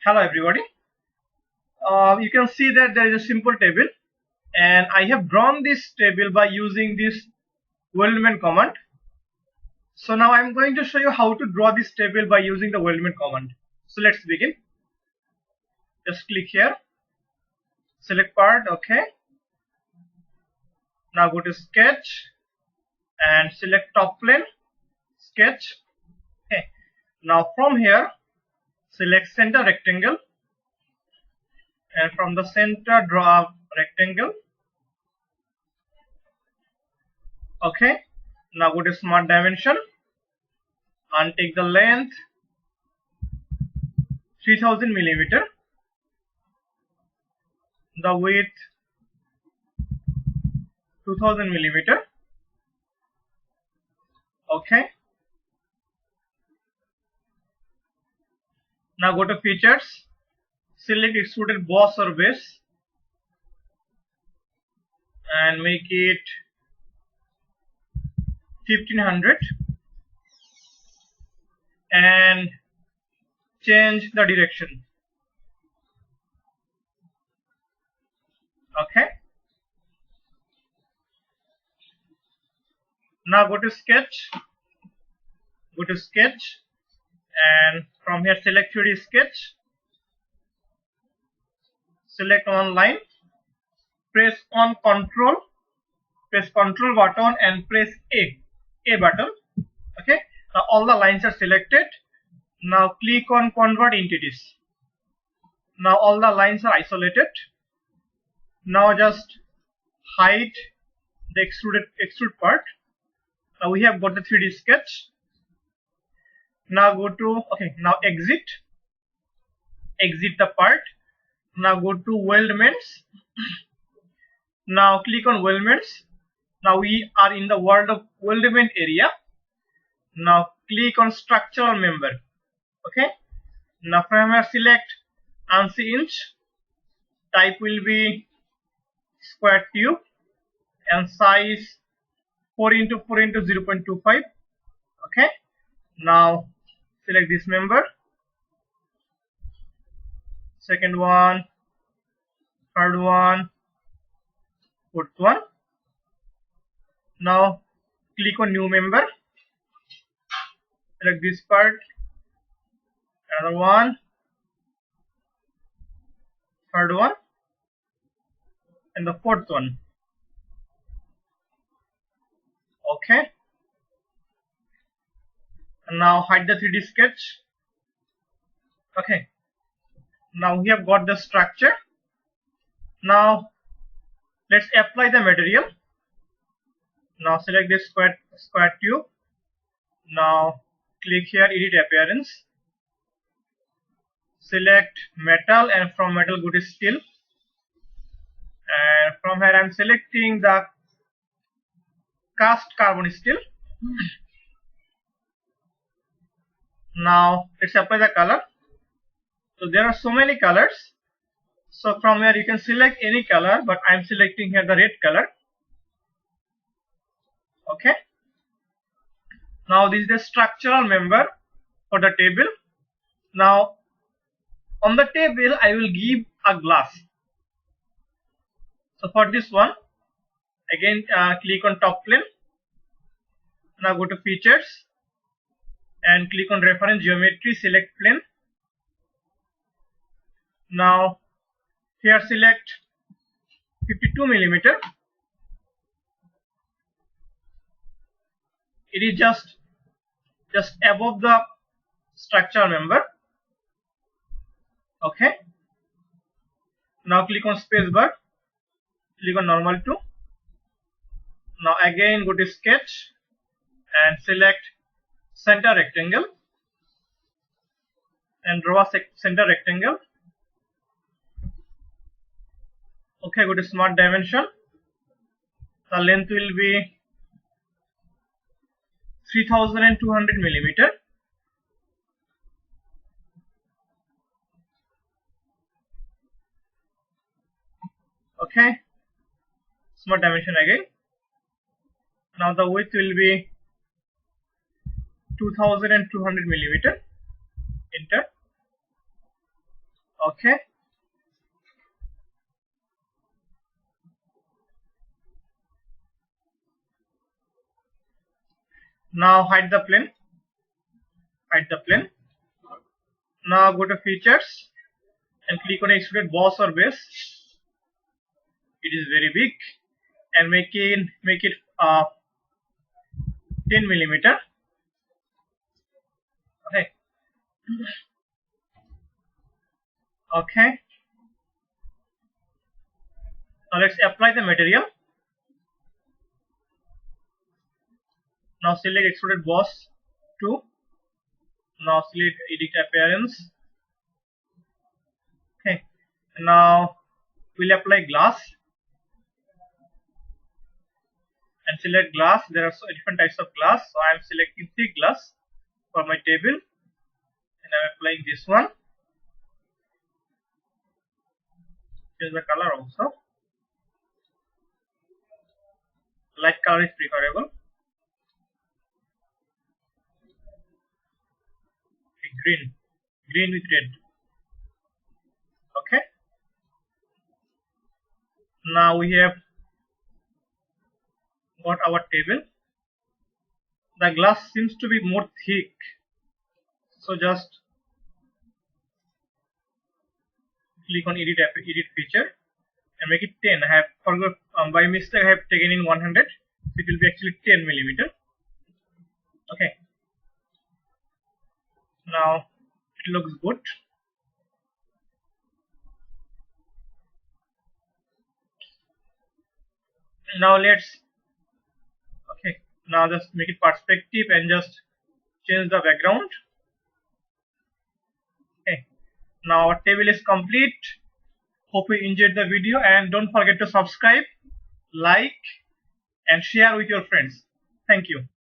Hello everybody. You can see that there is a simple table and I have drawn this table by using this weldment command. So now I'm going to show you how to draw this table by using the weldment command. So let's begin. Just click here, select part, okay. Now go to sketch and select top plane, sketch. Okay. Now from here select center rectangle and from the center draw a rectangle. Okay, now go to smart dimension and take the length 3000 millimeter, the width 2000 millimeter. Okay, now go to features, select extruded boss or base and make it 1500 and change the direction. Okay, now go to sketch, and from here select 3D sketch, select one line, press control button and press A button. Okay, now all the lines are selected. Now click on convert entities. Now all the lines are isolated. Now just hide the extrude part. Now we have got the 3D sketch. Now go to now exit the part. Now go to weldments. Now click on weldments. Now we are in the world of weldment area. Now click on structural member. Okay, now from here select ANSI inch, type will be square tube and size 4 into 4 into 0.25. okay, now select this member, second one, third one, fourth one. Now click on new member, select this part, another one, third one and the fourth one. Okay, and now hide the 3D sketch. Okay, now we have got the structure. Now let's apply the material. Now select this square tube. Now click here, edit appearance, select metal and from metal go to steel, and from here I am selecting the cast carbon steel. Now let's apply the color. So there are so many colors, so from here you can select any color, but I am selecting here the red color. Okay, now this is the structural member for the table. Now on the table I will give a glass. So for this one again click on top plane. Now go to features and click on reference geometry, select plane. Now here select 52 millimeter. It is just above the structural member. Okay, now click on spacebar, click on normal to. Now again go to sketch and select center rectangle and draw a center rectangle. Okay, go to smart dimension. The length will be 3200 millimeter. Okay, smart dimension again. Now the width will be 2200 millimeter. Enter. Okay. Now hide the plane. Hide the plane. Now go to features and click on extruded boss or base. It is very big, and make it 10 millimeter. Okay. Okay. Now let's apply the material. Now select extruded boss 2. Now select edit appearance. Okay. Now we'll apply glass and select glass. There are different types of glass, so I am selecting thick glass for my table, and I'm applying this one. Change the color also. Light color is preferable. Okay, green with red. Okay. Now we have got our table. The glass seems to be more thick, so just click on edit feature and make it 10. I have forgot by mistake I have taken in 100. It will be actually 10 millimeter. Okay. Now it looks good. Now let's now just make it perspective and just change the background. Okay. Now our table is complete. Hope you enjoyed the video, and don't forget to subscribe, like, and share with your friends. Thank you.